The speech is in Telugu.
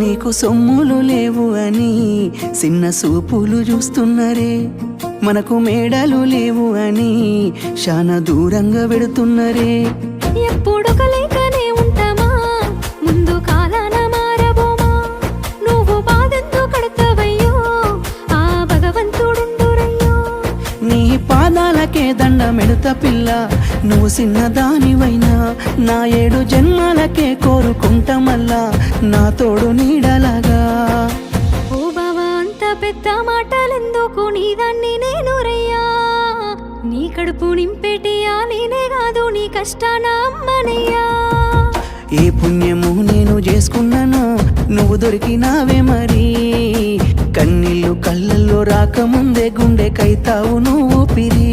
నీకు సొమ్ములు లేవు అని చిన్న సూపులు చూస్తున్నరే, మనకు మేడలు లేవు అని శానా దూరంగా వెడుతున్నరే. ఎప్పుడు కలేకనే ఉంటామా, ముందు కాలాన మారబోమా. నువ్వు బాధెందుకు కడతావయ్యో, ఆ భగవంతుడుండురయ్యో. నీ పాదాలకే దండమెడుత పిల్ల, నువ్వు చిన్నదానివైనా నా 7 జన్మాలకే కోరుకుంటా మల్లా నా తోడు నీడలాగా. ఓ బావా అంత పెద్ద మాటలెందుకు, నీదాన్ని నేను రయ్యా. నీ కడుపు నింపేటియా నేనే కాదు, నీ కష్టాన అమ్మనయ్యా. ఏ పుణ్యము నేను చేసుకున్నానో నువ్వు దొరికినావే మరి. కన్నీళ్ళు కళ్ళల్లో రాకముందే గుండె కైతావు నువ్వు పిరి.